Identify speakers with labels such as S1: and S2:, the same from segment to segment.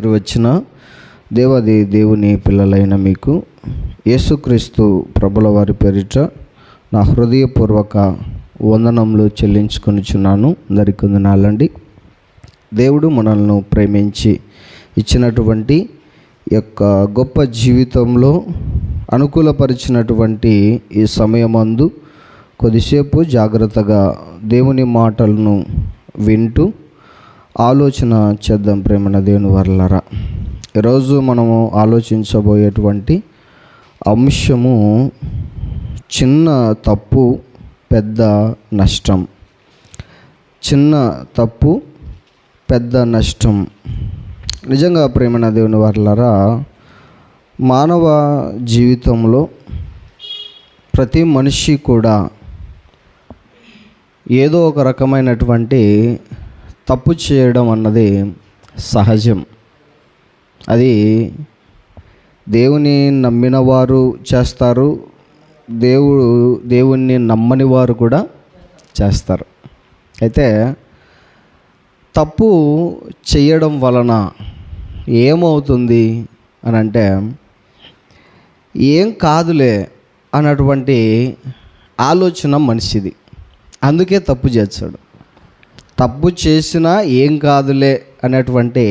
S1: వచ్చిన దేవాది దేవుని పిల్లలైన మీకు యేసుక్రీస్తు ప్రభుల వారి పేరిట నా హృదయపూర్వక వందనములు చెల్లించుకొనిచున్నాను. అందరికీ వందనాలండి. దేవుడు మనల్ని ప్రేమించి ఇచ్చినటువంటి యొక్క గొప్ప జీవితంలో అనుకూలపరిచినటువంటి ఈ సమయమందు కొద్దిసేపు జాగ్రత్తగా దేవుని మాటలను వింటూ ఆలోచన చేద్దాం. ప్రేమన దేవుని వర్లారా, ఈరోజు మనము ఆలోచించబోయేటువంటి అంశము చిన్న తప్పు పెద్ద నష్టం. చిన్న తప్పు పెద్ద నష్టం. నిజంగా ప్రేమన దేవుని వర్లారా, మానవ జీవితంలో ప్రతి మనిషి కూడా ఏదో ఒక రకమైనటువంటి తప్పు చేయడం అన్నది సహజం. అది దేవుని నమ్మిన వారు చేస్తారు, దేవుణ్ణి నమ్మని వారు కూడా చేస్తారు. అయితే తప్పు చేయడం వలన ఏమవుతుంది అని అంటే, ఏం కాదులే అన్నటువంటి ఆలోచన మనిషిది. అందుకే తప్పు చేస్తాడు. తప్పు చేసినా ఏం కాదులే అనేటువంటి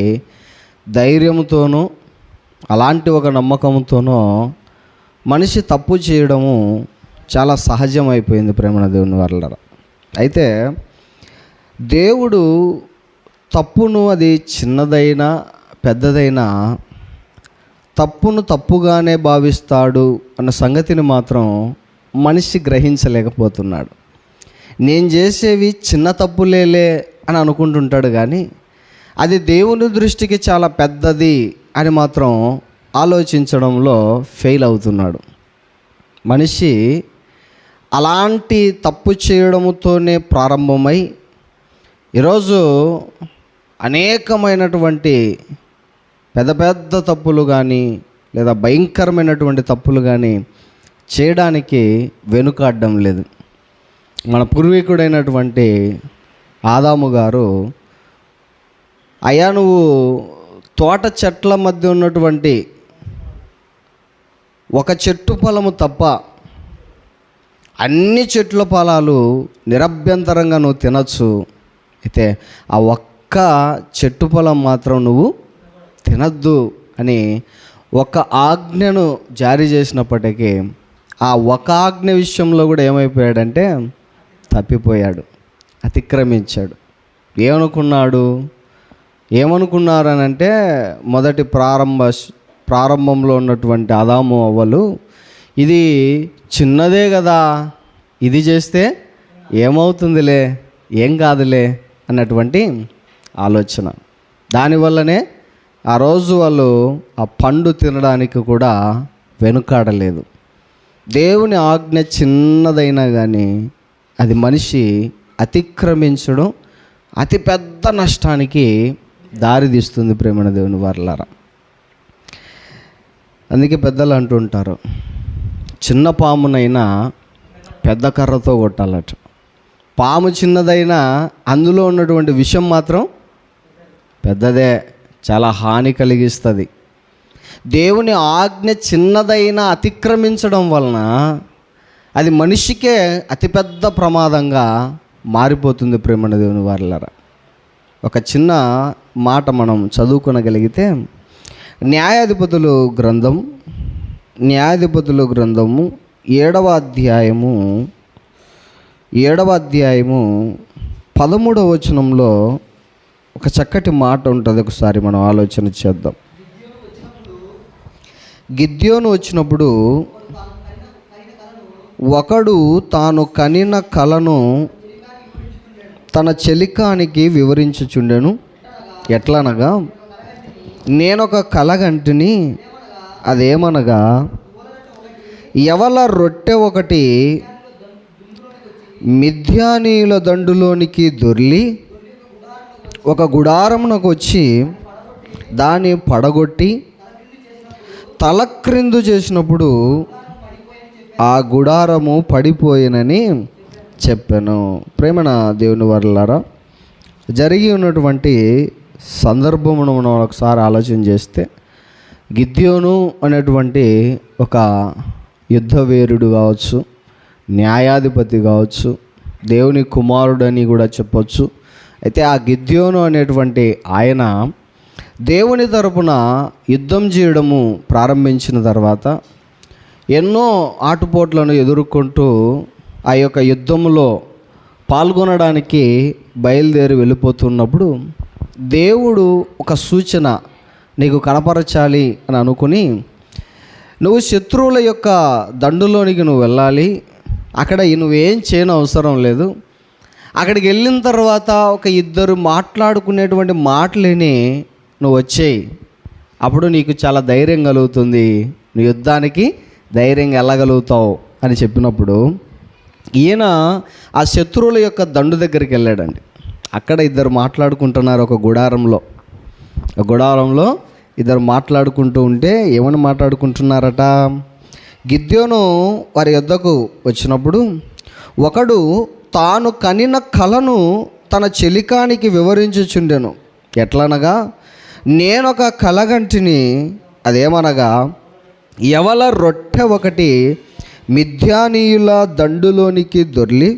S1: ధైర్యంతోనూ అలాంటి ఒక నమ్మకంతోనూ మనిషి తప్పు చేయడము చాలా సహజమైపోయింది. ప్రేమన దేవుని వర్లారా, అయితే దేవుడు తప్పును, అది చిన్నదైనా పెద్దదైనా, తప్పును తప్పుగానే భావిస్తాడు అన్న సంగతిని మాత్రం మనిషి గ్రహించలేకపోతున్నాడు. నేను చేసేవి చిన్న తప్పులేలే అని అనుకుంటుంటాడు, కానీ అది దేవుని దృష్టికి చాలా పెద్దది అని మాత్రం ఆలోచించడంలో ఫెయిల్ అవుతున్నాడు. మనిషి అలాంటి తప్పు చేయడంతోనే ప్రారంభమై ఈరోజు అనేకమైనటువంటి పెద్ద పెద్ద తప్పులు కానీ లేదా భయంకరమైనటువంటి తప్పులు కానీ చేయడానికి వెనుకాడడం లేదు. మన పూర్వీకుడైనటువంటి ఆదాము గారు, అయ్యా నువ్వు తోట చెట్ల మధ్య ఉన్నటువంటి ఒక చెట్టు ఫలము తప్ప అన్ని చెట్ల ఫలాలు నిరభ్యంతరంగా నువ్వు తినచ్చు, అయితే ఆ ఒక్క చెట్టు ఫలం మాత్రం నువ్వు తినద్దు అని ఒక ఆజ్ఞను జారీ చేసినప్పటికీ ఆ ఒక ఆజ్ఞ విషయంలో కూడా ఏమైపోయాడంటే తప్పిపోయాడు, అతిక్రమించాడు. ఏమనుకున్నారనంటే, మొదటి ప్రారంభంలో ఉన్నటువంటి ఆదాము అవ్వలు, ఇది చిన్నదే కదా, ఇది చేస్తే ఏమవుతుందిలే, ఏం కాదులే అన్నటువంటి ఆలోచన. దానివల్లనే ఆ రోజు వాళ్ళు ఆ పండు తినడానికి కూడా వెనుకాడలేదు. దేవుని ఆజ్ఞ చిన్నదైనా కానీ అది మనిషి అతిక్రమించడం అతి పెద్ద నష్టానికి దారితీస్తుంది. ప్రేమణ దేవుని వర్లారా, అందుకే పెద్దలు అంటుంటారు, చిన్న పామునైనా పెద్ద కర్రతో కొట్టాలట. పాము చిన్నదైనా అందులో ఉన్నటువంటి విషం మాత్రం పెద్దదే, చాలా హాని కలిగిస్తుంది. దేవుని ఆజ్ఞ చిన్నదైనా అతిక్రమించడం వలన అది మనిషికే అతిపెద్ద ప్రమాదంగా మారిపోతుంది. ప్రేమణ దేవుని వర్లారా, ఒక చిన్న మాట మనం చదువుకొనగలిగితే, న్యాయాధిపతుల గ్రంథము 7వ అధ్యాయము 13వ వచనంలో ఒక చక్కటి మాట ఉంటుంది. ఒకసారి మనం ఆలోచన చేద్దాం. గిద్యోను వచ్చినప్పుడు ఒకడు తాను కనిన కలను తన చెలికానికి వివరించుచుండెను. ఎట్లనగా, నేనొక కలగంటిని, అదేమనగా, యవల రొట్టె ఒకటి మిద్యానీయుల దండులోనికి దొర్లి ఒక గుడారమునకు వచ్చి దాన్ని పడగొట్టి తలక్రిందు చేసినప్పుడు ఆ గుడారము పడిపోయినని చెప్పాను. ప్రేమన దేవుని వర్లారా, జరిగి ఉన్నటువంటి సందర్భమును మనం ఒకసారి ఆలోచన చేస్తే, గిద్యోను అనేటువంటి ఒక యుద్ధవీరుడు కావచ్చు, న్యాయాధిపతి కావచ్చు, దేవుని కుమారుడని కూడా చెప్పొచ్చు. అయితే ఆ గిద్యోను అనేటువంటి ఆయన దేవుని తరపున యుద్ధం చేయడము ప్రారంభించిన తర్వాత ఎన్నో ఆటుపోట్లను ఎదుర్కొంటూ ఆ యొక్క యుద్ధంలో పాల్గొనడానికి బయలుదేరి వెళ్ళిపోతున్నప్పుడు దేవుడు ఒక సూచన నీకు కనపరచాలి అని అనుకుని, నువ్వు శత్రువుల యొక్క దండులోనికి నువ్వు వెళ్ళాలి, అక్కడ నువ్వేం చేయని అవసరం లేదు, అక్కడికి వెళ్ళిన తర్వాత ఒక ఇద్దరు మాట్లాడుకునేటువంటి మాటలని నువ్వు వచ్చేయి, అప్పుడు నీకు చాలా ధైర్యం కలుగుతుంది, నువ్వు యుద్ధానికి ధైర్యంగా వెళ్ళగలుగుతావు అని చెప్పినప్పుడు ఈయన ఆ శత్రువుల యొక్క దండు దగ్గరికి వెళ్ళాడండి. అక్కడ ఇద్దరు మాట్లాడుకుంటున్నారు. ఒక గుడారంలో ఇద్దరు మాట్లాడుకుంటూ ఉంటే ఏమని మాట్లాడుకుంటున్నారట? గిద్యోను వారి యొద్దకు వచ్చినప్పుడు ఒకడు తాను కనిన కలను తన చెలికానికి వివరించుచుండెను. ఎట్లనగా, నేనొక కలగంటిని, అదేమనగా యవల రొట్టె ఒకటి మిద్యానీయుల దండులోనికి దొర్లి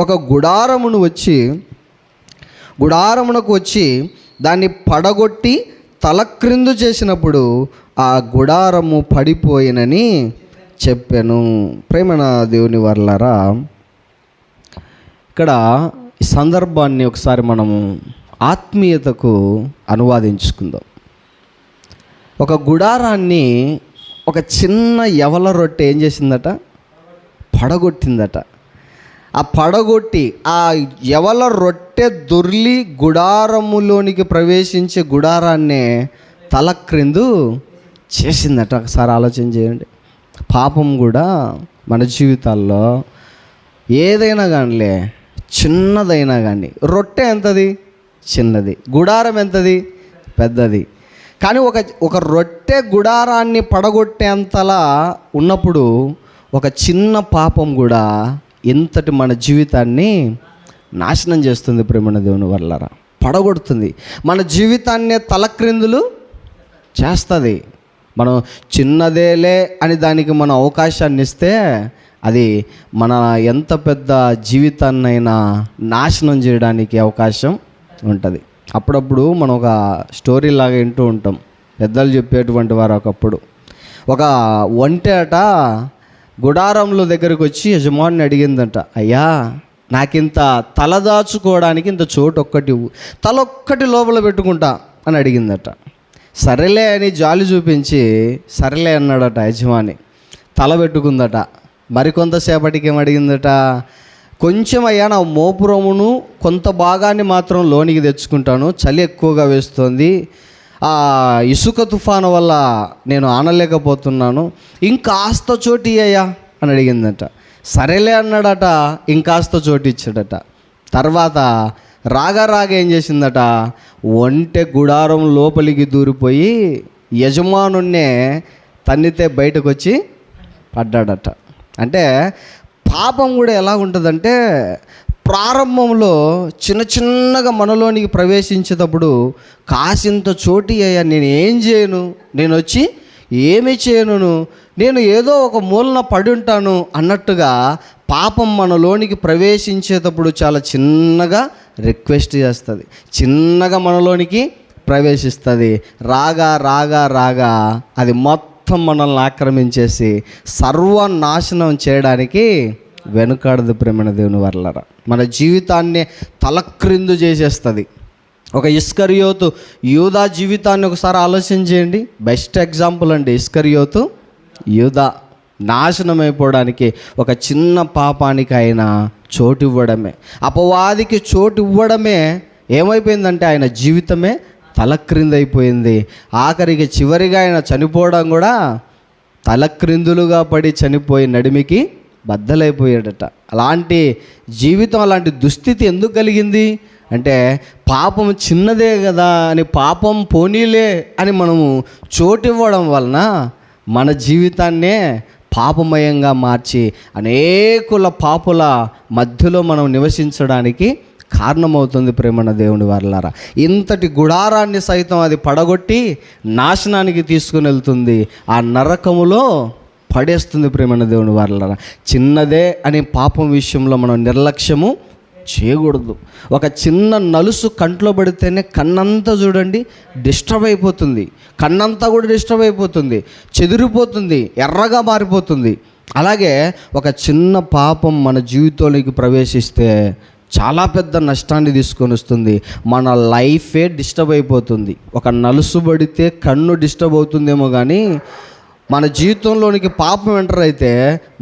S1: ఒక గుడారమునకు వచ్చి దాన్ని పడగొట్టి తలక్రిందు చేసినప్పుడు ఆ గుడారము పడిపోయినని చెప్పాను. ప్రేమన దేవుని వర్లారా, ఇక్కడ ఈ సందర్భాన్ని ఒకసారి మనము ఆత్మీయతకు అనువాదించుకుందాం. ఒక గుడారాన్ని ఒక చిన్న యవల రొట్టె ఏం చేసిందట? పడగొట్టిందట. ఆ పడగొట్టి ఆ యవల రొట్టె దొర్లి గుడారములోనికి ప్రవేశించే గుడారాన్నే తలక్రిందు చేసిందట. ఒకసారి ఆలోచన చేయండి. పాపం కూడా మన జీవితాల్లో ఏదైనా కానిలే, చిన్నదైనా కానీ, రొట్టె ఎంతది? చిన్నది. గుడారం ఎంతది? పెద్దది. కానీ ఒక రొట్టె గుడారాన్ని పడగొట్టేంతలా ఉన్నప్పుడు ఒక చిన్న పాపం కూడా ఇంతటి మన జీవితాన్ని నాశనం చేస్తుంది. ప్రేమణ దేవుని వల్లరా, పడగొడుతుంది, మన జీవితాన్ని తలక్రిందులు చేస్తుంది. మనం చిన్నదేలే అని దానికి మనం అవకాశాన్ని ఇస్తే అది మన ఎంత పెద్ద జీవితాన్నైనా నాశనం చేయడానికి అవకాశం ఉంటుంది. అప్పుడప్పుడు మనం ఒక స్టోరీ లాగా వింటూ ఉంటాం. పెద్దలు చెప్పేటువంటి వారు ఒకప్పుడు ఒక ఒంటె అట గుడారంలో దగ్గరికి వచ్చి యజమాని అడిగిందంట, అయ్యా నాకింత తలదాచుకోవడానికి ఇంత చోటు ఒక్కటి, తల ఒక్కటి లోపల పెట్టుకుంటా అని అడిగిందట. సరేలే అని జాలి చూపించి సరేలే అన్నాడట యజమాని. తల పెట్టుకుందట. మరికొంతసేపటికి ఏమడిగిందట, కొంచెం అయ్యా నా మోపురమును కొంత భాగాన్ని మాత్రం లోనికి తెచ్చుకుంటాను, చలి ఎక్కువగా వేస్తుంది, ఆ ఇసుక తుఫాను వల్ల నేను ఆనలేకపోతున్నాను, ఇంకాస్త చోటు అయ్యా అని అడిగిందట. సరేలే అన్నాడట. ఇంకాస్త చోటు ఇచ్చాడట. తర్వాత రాగా ఏం చేసిందట, ఒంటె గుడారం లోపలికి దూరిపోయి యజమానున్నే తన్నితే బయటకు వచ్చి పడ్డాడట. అంటే పాపం కూడా ఎలా ఉంటుందంటే, ప్రారంభంలో చిన్నగా మనలోనికి ప్రవేశించేటప్పుడు కాసింత చోటు అయ్యా, నేను ఏం చేయను, నేను వచ్చి ఏమి చేయను, నేను ఏదో ఒక మూలన పడి ఉంటాను అన్నట్టుగా పాపం మనలోనికి ప్రవేశించేటప్పుడు చాలా చిన్నగా రిక్వెస్ట్ చేస్తుంది, చిన్నగా మనలోనికి ప్రవేశిస్తుంది. రాగా అది మొత్తం మనల్ని ఆక్రమించేసి సర్వనాశనం చేయడానికి వెనుకాడదు. ప్రేమణ దేవుని వర్లరా, మన జీవితాన్ని తలక్రిందు చేసేస్తుంది. ఒక ఇస్కరియోతు యూదా జీవితాన్ని ఒకసారి ఆలోచన చేయండి. బెస్ట్ ఎగ్జాంపుల్ అండి ఇస్కరియోతు యూదా. నాశనం అయిపోవడానికి ఒక చిన్న పాపానికి ఆయన చోటు ఇవ్వడమే, అపవాదికి చోటు ఇవ్వడమే ఏమైపోయిందంటే ఆయన జీవితమే తలక్రిందైపోయింది. ఆఖరికి చివరిగా ఆయన చనిపోవడం కూడా తలక్రిందులుగా పడి చనిపోయి నడిమికి బద్దలైపోయాడట. అలాంటి జీవితం, అలాంటి దుస్థితి ఎందుకు కలిగింది అంటే, పాపం చిన్నదే కదా అని పాపం పోనీలే అని మనము చోటివ్వడం వలన మన జీవితాన్నే పాపమయంగా మార్చి అనేకుల పాపుల మధ్యలో మనం నివసించడానికి కారణమవుతుంది ప్రేమన్న దేవుని వారలారా. ఇంతటి గుడారాన్ని సైతం అది పడగొట్టి నాశనానికి తీసుకుని వెళ్తుంది, ఆ నరకములో పడేస్తుంది ప్రేమన్న దేవుని వారలారా. చిన్నదే అనే పాపం విషయంలో మనం నిర్లక్ష్యము చేయకూడదు. ఒక చిన్న నలుసు కంట్లో పడితేనే కన్నంతా చూడండి డిస్టర్బ్ అయిపోతుంది, కన్నంతా కూడా డిస్టర్బ్ అయిపోతుంది, చెదిరిపోతుంది, ఎర్రగా మారిపోతుంది. అలాగే ఒక చిన్న పాపం మన జీవితంలోకి ప్రవేశిస్తే చాలా పెద్ద నష్టాన్ని తీసుకొని వస్తుంది. మన లైఫే డిస్టర్బ్ అయిపోతుంది. ఒక నలుసు పడితే కన్ను డిస్టర్బ్ అవుతుందేమో కానీ మన జీవితంలోనికి పాపం ఎంటర్ అయితే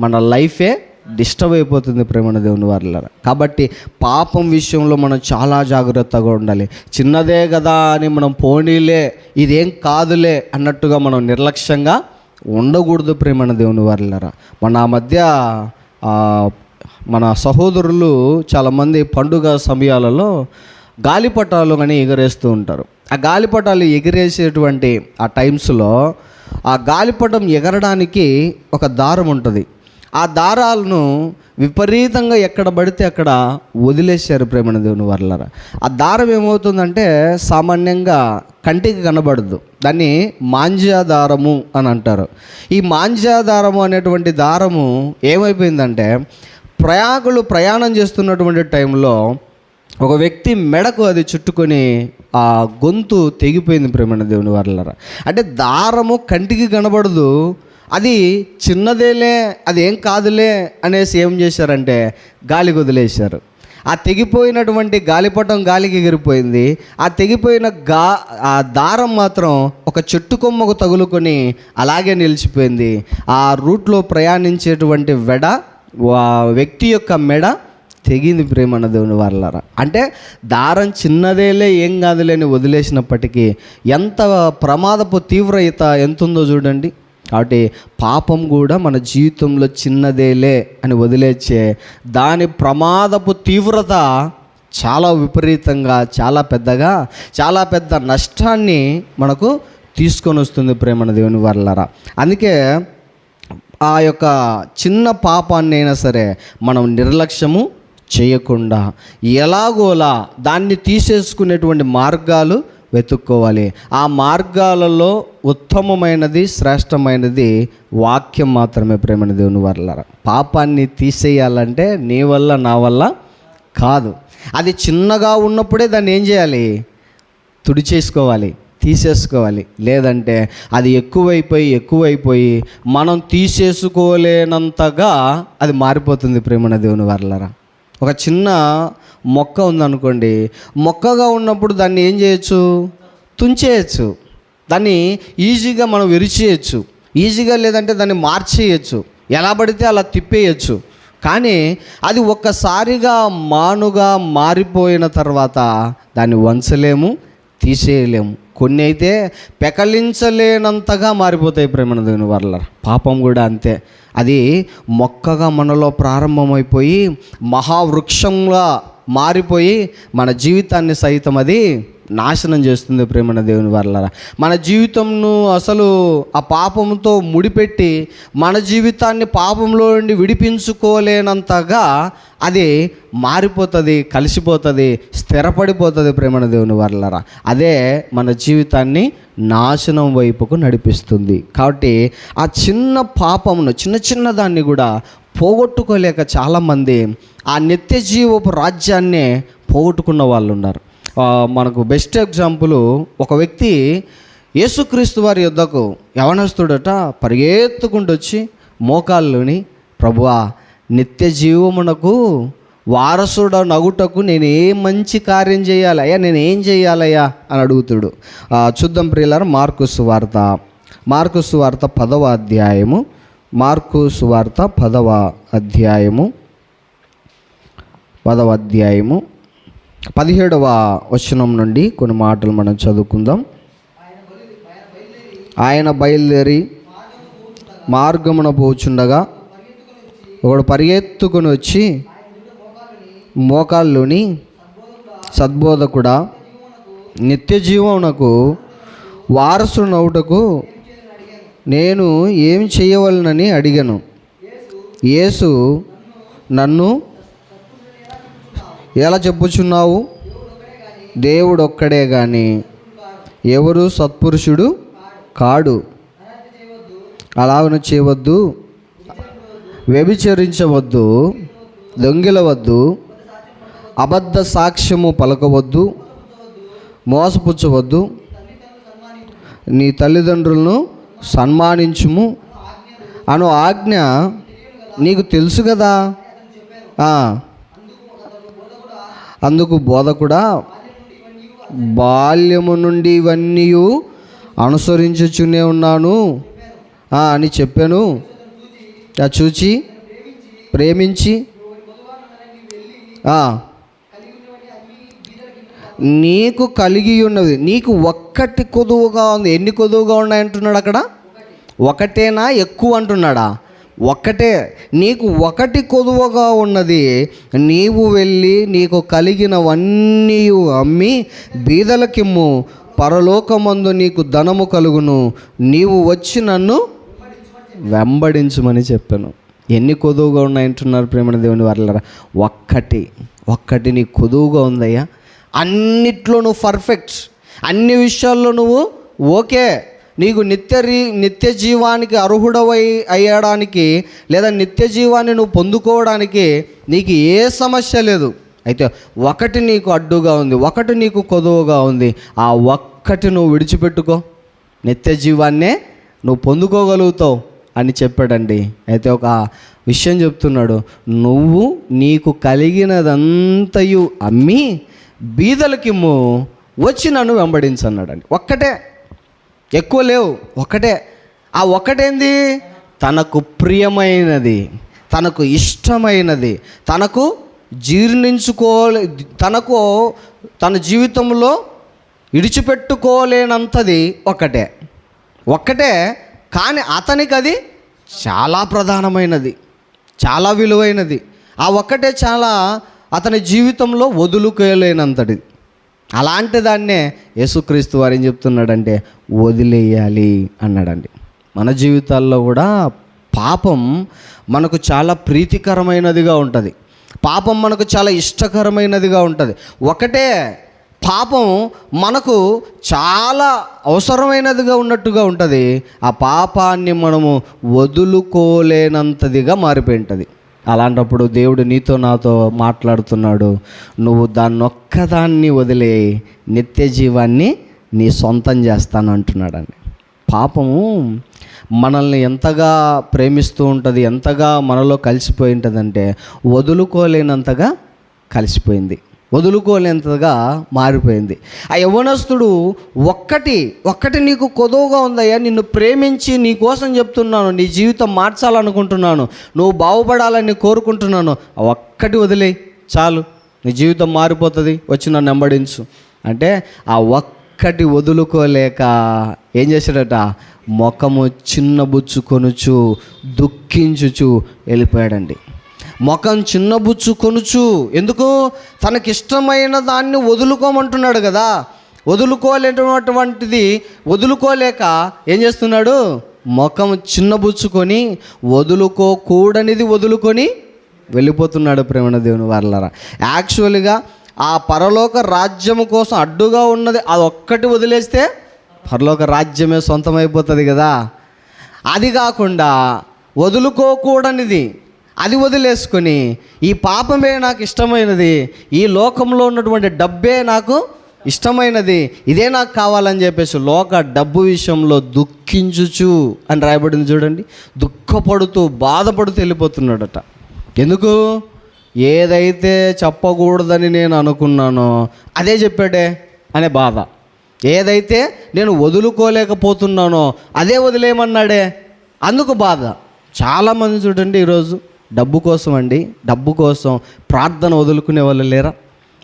S1: మన లైఫే డిస్టర్బ్ అయిపోతుంది ప్రేమన్న దేవుని వారలారా. కాబట్టి పాపం విషయంలో మనం చాలా జాగ్రత్తగా ఉండాలి. చిన్నదే కదా అని మనం పోనీలే, ఇదేం కాదులే అన్నట్టుగా మనం నిర్లక్ష్యంగా ఉండకూడదు ప్రేమన్న దేవుని వారలారా. మన మధ్య మన సహోదరులు చాలామంది పండుగ సమయాలలో గాలిపటాలు అని ఎగరేస్తూ ఉంటారు. ఆ గాలిపటాలు ఎగిరేసేటువంటి ఆ టైమ్స్లో ఆ గాలిపటం ఎగరడానికి ఒక దారం ఉంటుంది. ఆ దారాలను విపరీతంగా ఎక్కడ పడితే అక్కడ వదిలేశారు ప్రేమన్న దేవుని వారలారా. ఆ దారం ఏమవుతుందంటే సామాన్యంగా కంటికి కనబడదు, దాన్ని మాంజ్యాదారము అని అంటారు. ఈ మాంజ్యాదారము అనేటువంటి దారము ఏమైపోయిందంటే ప్రయాణం చేస్తున్నటువంటి టైంలో ఒక వ్యక్తి మెడకు అది చుట్టుకొని ఆ గొంతు తెగిపోయింది ప్రేమన్న దేవుని వారలారా. అంటే దారము కంటికి కనబడదు, అది చిన్నదేలే, అది ఏం కాదులే అనేసి ఏం చేశారంటే గాలికి వదిలేశారు. ఆ తెగిపోయినటువంటి గాలిపటం గాలికి ఎగిరిపోయింది. ఆ తెగిపోయిన ఆ దారం మాత్రం ఒక చెట్టు కొమ్మకు తగులుకొని అలాగే నిలిచిపోయింది. ఆ రూట్లో ప్రయాణించేటువంటి వ్యక్తి యొక్క మెడ తెగింది ప్రేమన్న దేవుని వారలారా. అంటే దారం చిన్నదేలే, ఏం కాదులే అని వదిలేసినప్పటికీ ఎంత ప్రమాదపు తీవ్రత ఎంతుందో చూడండి. కాబట్టి పాపం కూడా మన జీవితంలో చిన్నదేలే అని వదిలేచ్చే దాని ప్రమాదపు తీవ్రత చాలా విపరీతంగా, చాలా పెద్దగా, చాలా పెద్ద నష్టాన్ని మనకు తీసుకొని వస్తుంది ప్రేమన్న దేవుని వారలారా. అందుకే ఆ యొక్క చిన్న పాపాన్ని అయినా సరే మనం నిర్లక్ష్యము చేయకుండా ఎలాగోలా దాన్ని తీసేసుకునేటువంటి మార్గాలు వెతుక్కోవాలి. ఆ మార్గాలలో ఉత్తమమైనది, శ్రేష్టమైనది వాక్యం మాత్రమే ప్రేమన్న దేవుని వారలారా. పాపాన్ని తీసేయాలంటే నీ వల్ల నా వల్ల కాదు. అది చిన్నగా ఉన్నప్పుడే దాన్ని ఏం చేయాలి? తుడిచేసుకోవాలి, తీసేసుకోవాలి. లేదంటే అది ఎక్కువైపోయి మనం తీసేసుకోలేనంతగా అది మారిపోతుంది ప్రేమన్న దేవుని వారలారా. ఒక చిన్న మొక్క ఉందనుకోండి, మొక్కగా ఉన్నప్పుడు దాన్ని ఏం చేయొచ్చు? తుంచేయచ్చు, దాన్ని ఈజీగా మనం విరిచేయచ్చు, ఈజీగా లేదంటే దాన్ని మార్చేయచ్చు, ఎలా పడితే అలా తిప్పేయచ్చు. కానీ అది ఒక్కసారిగా మానుగా మారిపోయిన తర్వాత దాన్ని వంచలేము, తీసేయలేము. కొన్ని అయితే పెకలించలేనంతగా మారిపోతాయి ప్రేమన్న దేవుని వారలారా. పాపం కూడా అంతే. అది మొక్కగా మనలో ప్రారంభమైపోయి మహావృక్షంగా మారిపోయి మన జీవితాన్ని సైతం అది నాశనం చేస్తుంది ప్రేమన్న దేవుని వారలారా. మన జీవితంను అసలు ఆ పాపంతో ముడిపెట్టి మన జీవితాన్ని పాపంలో నుండి విడిపించుకోలేనంతగా అది మారిపోతుంది, కలిసిపోతుంది, స్థిరపడిపోతుంది ప్రేమన్న దేవుని వారలారా. అదే మన జీవితాన్ని నాశనం వైపుకు నడిపిస్తుంది. కాబట్టి ఆ చిన్న పాపమును, చిన్న దాన్ని కూడా పోగొట్టుకోలేక చాలామంది ఆ నిత్య జీవపు రాజ్యాన్నే పోగొట్టుకున్న వాళ్ళు ఉన్నారు. మనకు బెస్ట్ ఎగ్జాంపుల్, ఒక వ్యక్తి యేసుక్రీస్తు వారి యొద్దకు యవనస్తుడట పరిగెత్తుకుంటూ వచ్చి మోకాల్లోని, ప్రభువా, నిత్య జీవమునకు వారసుడ నగుటకు నేను ఏ మంచి కార్యం చేయాలయ్యా, నేను ఏం చేయాలయ్యా అని అడుగుతాడు. చూద్దాం ప్రియులారా, మార్కు సువార్త 10వ అధ్యాయము, మార్కు సువార్త 10వ అధ్యాయము 17వ వచనం నుండి కొన్ని మాటలు మనం చదువుకుందాం. ఆయన బయలుదేరి మార్గమున పోచుండగా ఒకడు పరిగెత్తుకొని వచ్చి మోకాల్లోని, సద్బోధకుడా, నిత్య జీవమునకు వారసునవుటకు నేను ఏమి చేయవలనని అడిగాను. యేసు నన్ను ఎలా చెప్పుచున్నావు? దేవుడు ఒక్కడే కానీ ఎవరు సత్పురుషుడు కాడు. అలాగను చేయవద్దు, వ్యభిచరించవద్దు, దొంగిలవద్దు, అబద్ధ సాక్ష్యము పలకవద్దు, మోసపుచ్చవద్దు, నీ తల్లిదండ్రులను సన్మానించుము అను ఆజ్ఞ నీకు తెలుసు కదా. అందుకు బోధకుడా, బాల్యము నుండి ఇవన్నీ అనుసరించుచునే ఉన్నాను అని చెప్పాను. చూచి ప్రేమించి నీకు కలిగి ఉన్నది, నీకు ఒక్కటి కొదువుగా ఉంది. ఎన్ని కొదువుగా ఉన్నాయంటున్నాడు అక్కడ? ఒకటేనా ఎక్కువ అంటున్నాడా? ఒక్కటే. నీకు ఒకటి కొదువగా ఉన్నది, నీవు వెళ్ళి నీకు కలిగినవన్నీ అమ్మి బీదలకిమ్ము, పరలోకమందు నీకు ధనము కలుగును, నీవు వచ్చి నన్ను వెంబడించుమని చెప్పాను. ఎన్ని కొదువుగా ఉన్నాయంటున్నారు ప్రేమ దేవుని వారలారా? ఒక్కటి నీ కొదువుగా ఉందయ్యా. అన్నిట్లో నువ్వు పర్ఫెక్ట్, అన్ని విషయాల్లో నువ్వు ఓకే. నీకు నిత్య జీవానికి అర్హుడవై అయ్యడానికి లేదా నిత్య జీవాన్ని నువ్వు పొందుకోవడానికి నీకు ఏ సమస్య లేదు. అయితే ఒకటి నీకు అడ్డుగా ఉంది, ఒకటి నీకు కొదువుగా ఉంది. ఆ ఒక్కటి నువ్వు విడిచిపెట్టుకో, నిత్య జీవాన్నే నువ్వు పొందుకోగలుగుతావు అని చెప్పాడండి. అయితే ఒక విషయం చెప్తున్నాడు, నువ్వు నీకు కలిగినదంతయు అమ్మి బీదలకిమ్ము, వచ్చి నన్ను వెంబడించన్నాడండి. ఒక్కటే, ఎక్కువ లేవు, ఒకటే. ఆ ఒకటేంది? తనకు ప్రియమైనది, తనకు ఇష్టమైనది, తనకు తన జీవితంలో విడిచిపెట్టుకోలేనంతది ఒక్కటే. కానీ అతనికి అది చాలా ప్రధానమైనది, చాలా విలువైనది. ఆ ఒక్కటే చాలా అతని జీవితంలో వదులుకోలేనంతది. అలాంటి దాన్నే యేసుక్రీస్తు వారు ఏం చెప్తున్నాడంటే వదిలేయాలి అన్నాడండి. మన జీవితాల్లో కూడా పాపం మనకు చాలా ప్రీతికరమైనదిగా ఉంటుంది, పాపం మనకు చాలా ఇష్టకరమైనదిగా ఉంటుంది. ఒకటే పాపం మనకు చాలా అవసరమైనదిగా ఉన్నట్టుగా ఉంటుంది. ఆ పాపాన్ని మనము వదులుకోలేనంతదిగా మారిపోయి ఉంటుంది. అలాంటప్పుడు దేవుడు నీతో నాతో మాట్లాడుతున్నాడు, నువ్వు దాన్ని ఒక్కదాన్ని వదిలే, నిత్య జీవాన్ని నీ సొంతం చేస్తాను అంటున్నాడండి. పాపము మనల్ని ఎంతగా ప్రేమిస్తూ ఉంటుంది, ఎంతగా మనలో కలిసిపోయి ఉంటుందంటే వదులుకోలేనంతగా కలిసిపోయింది, వదులుకోలేనంతగా మారిపోయింది. ఆ యవ్వనస్తుడు ఒక్కటి నీకు కొదువుగా ఉందయ్యా, నిన్ను ప్రేమించి నీ కోసం చెప్తున్నాను, నీ జీవితం మార్చాలనుకుంటున్నాను, నువ్వు బాగుపడాలని కోరుకుంటున్నాను, ఒక్కటి వదిలేయి చాలు, నీ జీవితం మారిపోతుంది, వచ్చి నన్ను వెంబడించు అంటే ఆ ఒక్కటి వదులుకోలేక ఏం చేశాడట, ముఖము చిన్నబుచ్చుకొనుచు దుఃఖించుచు వెళ్ళిపోయాడండి. ముఖం చిన్నబుచ్చుకొనుచు, ఎందుకు? తనకిష్టమైన దాన్ని వదులుకోమంటున్నాడు కదా. వదులుకోలేనటువంటిది వదులుకోలేక ఏం చేస్తున్నాడు, ముఖం చిన్నబుచ్చుకొని వదులుకోకూడనిది వదులుకొని వెళ్ళిపోతున్నాడు. ప్రేమ దేవుని వారలారా, యాక్చువల్గా ఆ పరలోక రాజ్యము కోసం అడ్డుగా ఉన్నది అది ఒక్కటి వదిలేస్తే పరలోక రాజ్యమే సొంతమైపోతుంది కదా. అది కాకుండా వదులుకోకూడనిది అది వదిలేసుకొని ఈ పాపమే నాకు ఇష్టమైనది, ఈ లోకంలో ఉన్నటువంటి డబ్బే నాకు ఇష్టమైనది, ఇదే నాకు కావాలని చెప్పేసి డబ్బు విషయంలో దుఃఖించుచు అని రాయబడింది చూడండి. దుఃఖపడుతూ బాధపడుతూ వెళ్ళిపోతున్నాడట. ఎందుకు? ఏదైతే చెప్పకూడదని నేను అనుకున్నానో అదే చెప్పాడే అనే బాధ, ఏదైతే నేను వదులుకోలేకపోతున్నానో అదే వదిలేయమన్నాడే అందుకు బాధ. చాలామంది చూడండి ఈరోజు డబ్బు కోసం డబ్బు కోసం ప్రార్థన వదులుకునే వాళ్ళు లేరా?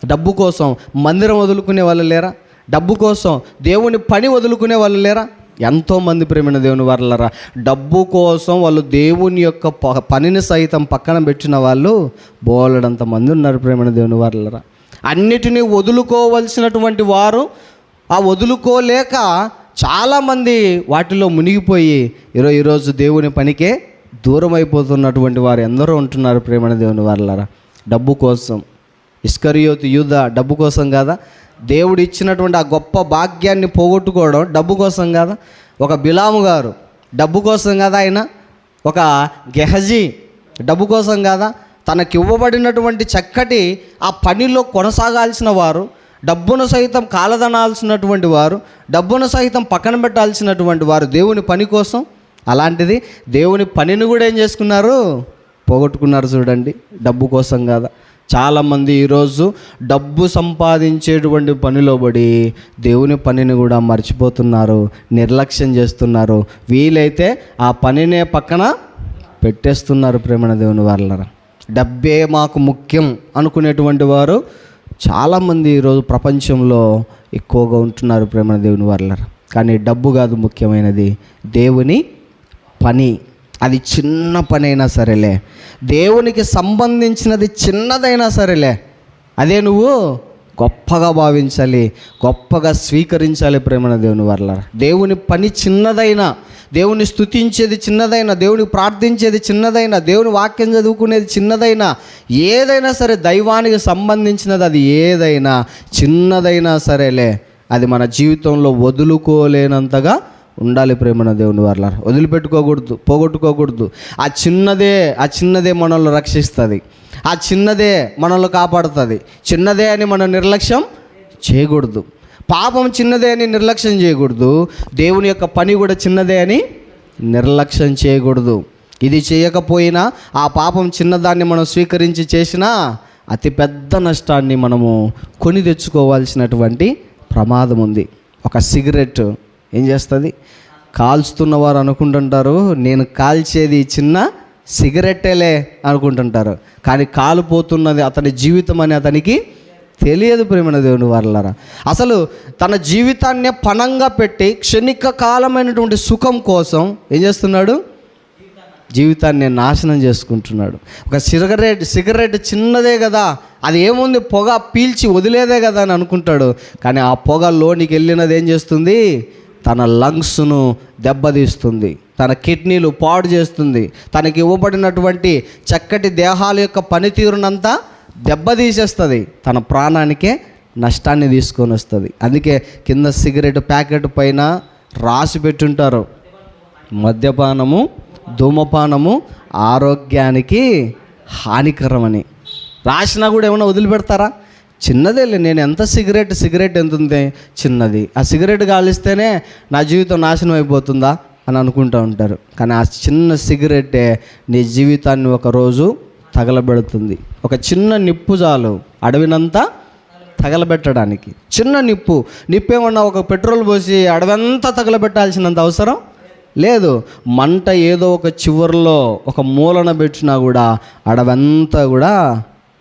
S1: డబ్బు కోసం మందిరం వదులుకునే వాళ్ళు లేరా? డబ్బు కోసం దేవుని పని వదులుకునే వాళ్ళు లేరా? ఎంతోమంది ప్రేమైన దేవుని వారలారా, డబ్బు కోసం వాళ్ళు దేవుని యొక్క పనిని సైతం పక్కన పెట్టిన వాళ్ళు బోలెడంత మంది ఉన్నారు ప్రేమైన దేవుని వారలారా. అన్నిటినీ వదులుకోవలసినటువంటి వారు ఆ వదులుకోలేక చాలామంది వాటిలో మునిగిపోయి ఈరోజు దేవుని పనికే దూరం అయిపోతున్నటువంటి వారు ఎందరో ఉంటున్నారు ప్రేమైన దేవుని వారలారా. డబ్బు కోసం ఇస్కరియోతు యూదా డబ్బు కోసం కాదా? దేవుడు ఇచ్చినటువంటి ఆ గొప్ప భాగ్యాన్ని పోగొట్టుకోవడం డబ్బు కోసం కాదా? ఒక బిలాము గారు డబ్బు కోసం కాదా? ఆయన ఒక గెహజీ డబ్బు కోసం కాదా? తనకి ఇవ్వబడినటువంటి చక్కటి ఆ పనిలో కొనసాగాల్సిన వారు, డబ్బును సైతం కాలదనాల్సినటువంటి వారు, డబ్బును సైతం పక్కన పెట్టాల్సినటువంటి వారు దేవుని పని కోసం. అలాంటిది దేవుని పనిని కూడా ఏం చేసుకున్నారు? పోగొట్టుకున్నారు. చూడండి, డబ్బు కోసం కాదా? చాలామంది ఈరోజు డబ్బు సంపాదించేటువంటి పనిలో పడి దేవుని పనిని కూడా మర్చిపోతున్నారు, నిర్లక్ష్యం చేస్తున్నారు. వీలైతే ఆ పనినే పక్కన పెట్టేస్తున్నారు. ప్రేమణ దేవుని వాళ్ళరా, డబ్బే మాకు ముఖ్యం అనుకునేటువంటి వారు చాలామంది ఈరోజు ప్రపంచంలో ఎక్కువగా ఉంటున్నారు. ప్రేమణ దేవుని వాళ్ళరా, కానీ డబ్బు కాదు ముఖ్యమైనది, దేవుని పని. అది చిన్న పని అయినా సరేలే, దేవునికి సంబంధించినది చిన్నదైనా సరేలే, అదే నువ్వు గొప్పగా భావించాలి, గొప్పగా స్వీకరించాలి. ప్రేమణ దేవుని వల్ల దేవుని పని చిన్నదైనా, దేవుని స్తుతించేది చిన్నదైనా, దేవునికి ప్రార్థించేది చిన్నదైనా, దేవుని వాక్యం చదువుకునేది చిన్నదైనా, ఏదైనా సరే దైవానికి సంబంధించినది అది ఏదైనా చిన్నదైనా సరేలే, అది మన జీవితంలో వదులుకోలేనంతగా ఉండాలి. ప్రేమణ దేవుని వాళ్ళ వదిలిపెట్టుకోకూడదు, పోగొట్టుకోకూడదు. ఆ చిన్నదే మనల్ని రక్షిస్తుంది, ఆ చిన్నదే మనల్ని కాపాడుతుంది. చిన్నదే అని మనం నిర్లక్ష్యం చేయకూడదు. పాపం చిన్నదే అని నిర్లక్ష్యం చేయకూడదు. దేవుని యొక్క పని కూడా చిన్నదే అని నిర్లక్ష్యం చేయకూడదు. ఇది చేయకపోయినా ఆ పాపం చిన్నదాన్ని మనం స్వీకరించి చేసినా అతిపెద్ద నష్టాన్ని మనము కొని తెచ్చుకోవాల్సినటువంటి ప్రమాదం ఉంది. ఒక సిగరెట్ ఏం చేస్తుంది? కాల్చుతున్నవారు అనుకుంటుంటారు నేను కాల్చేది చిన్న సిగరెట్టేలే అనుకుంటుంటారు, కానీ కాలిపోతున్నది అతని జీవితం అని అతనికి తెలియదు. ప్రేమణ దేవుని వాళ్ళరా, అసలు తన జీవితాన్నే పణంగా పెట్టి క్షణిక కాలమైనటువంటి సుఖం కోసం ఏం చేస్తున్నాడు? జీవితాన్ని నాశనం చేసుకుంటున్నాడు. ఒక సిగరెట్ చిన్నదే కదా, అది ఏముంది, పొగ పీల్చి వదిలేదే కదా అని అనుకుంటాడు, కానీ ఆ పొగ లోనికి వెళ్ళినది ఏం చేస్తుంది? తన లంగ్స్ను దెబ్బతీస్తుంది, తన కిడ్నీలు పాడు చేస్తుంది, తనకి ఇవ్వబడినటువంటి చక్కటి దేహాల యొక్క పనితీరునంతా దెబ్బతీసేస్తుంది, తన ప్రాణానికే నష్టాన్ని తీసుకొని వస్తుంది. అందుకే కింద సిగరెట్ ప్యాకెట్ పైన రాసి పెట్టుంటారు, మద్యపానము ధూమపానము ఆరోగ్యానికి హానికరమని. రాసినా కూడా ఏమైనా వదిలిపెడతారా? చిన్నదేలే, నేను ఎంత సిగరెట్ ఎంత ఉంది, చిన్నది, ఆ సిగరెట్ కాలిస్తేనే నా జీవితం నాశనం అయిపోతుందా అని అనుకుంటూ ఉంటారు. కానీ ఆ చిన్న సిగరెట్టే నీ జీవితాన్ని ఒకరోజు తగలబెడుతుంది. ఒక చిన్న నిప్పు చాలు అడవినంతా తగలబెట్టడానికి. చిన్న నిప్పేమన్నా ఒక పెట్రోల్ పోసి అడవంతా తగలబెట్టాల్సినంత అవసరం లేదు. మంట ఏదో ఒక చివరిలో ఒక మూలన పెట్టినా కూడా అడవంతా కూడా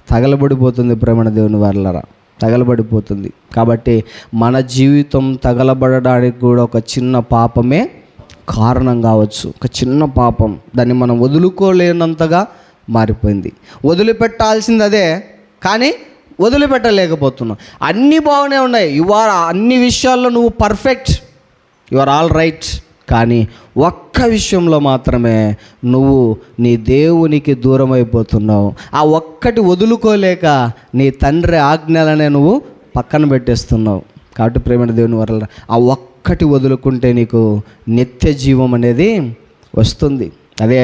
S1: తగలబడిపోతుంది. ప్రేమణ దేవుని వాళ్ళరా, తగలబడిపోతుంది. కాబట్టి మన జీవితం తగలబడడానికి కూడా ఒక చిన్న పాపమే కారణం కావచ్చు. ఒక చిన్న పాపం, దాన్ని మనం వదులుకోలేనంతగా మారిపోయింది. వదిలిపెట్టాల్సింది అదే, కానీ వదిలిపెట్టలేకపోతున్నాం. అన్నీ బాగానే ఉన్నాయి, అన్ని విషయాల్లో నువ్వు perfect, you are all right, కానీ ఒక్క విషయంలో మాత్రమే నువ్వు నీ దేవునికి దూరం అయిపోతున్నావు. ఆ ఒక్కటి వదులుకోలేక నీ తండ్రి ఆజ్ఞలనే నువ్వు పక్కన పెట్టేస్తున్నావు. కాబట్టి ప్రేమ దేవుని వల్ల ఆ ఒక్కటి వదులుకుంటే నీకు నిత్య జీవం అనేది వస్తుంది. అదే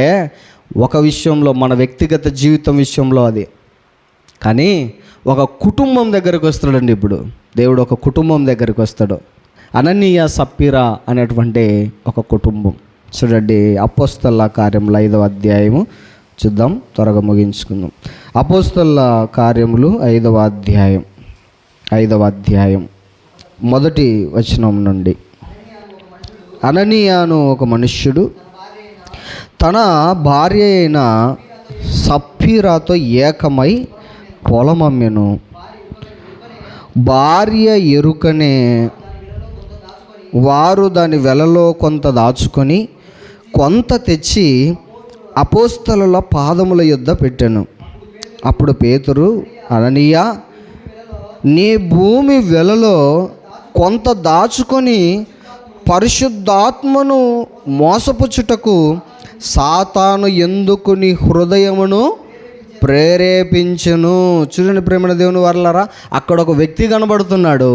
S1: ఒక విషయంలో, మన వ్యక్తిగత జీవితం విషయంలో అది. కానీ ఒక కుటుంబం దగ్గరికి వస్తాడండి. ఇప్పుడు దేవుడు ఒక కుటుంబం దగ్గరికి వస్తాడు. అననీయ సప్పీరా అనేటువంటి ఒక కుటుంబం. చూడండి, అపోస్తల కార్యములు 5వ అధ్యాయము చూద్దాం, త్వరగా ముగించుకుందాం. అపోస్తల కార్యములు 5వ అధ్యాయం 1వ వచనం నుండి. అననీయాను ఒక మనుష్యుడు తన భార్య అయిన సప్పీరాతో ఏకమై పొలమమ్మెను. భార్య ఎరుకనే వారు దాని వెలలో కొంత దాచుకొని కొంత తెచ్చి అపోస్తలుల పాదముల యొద్ద పెట్టెను. అప్పుడు పేతురు, అననీయ, నీ భూమి వెలలో కొంత దాచుకొని పరిశుద్ధాత్మను మోసపుచ్చుటకు సాతాను ఎందుకు నీ హృదయమును ప్రేరేపించును. చూడండి ప్రేమ దేవుని వర్లారా, అక్కడ ఒక వ్యక్తి కనబడుతున్నాడు.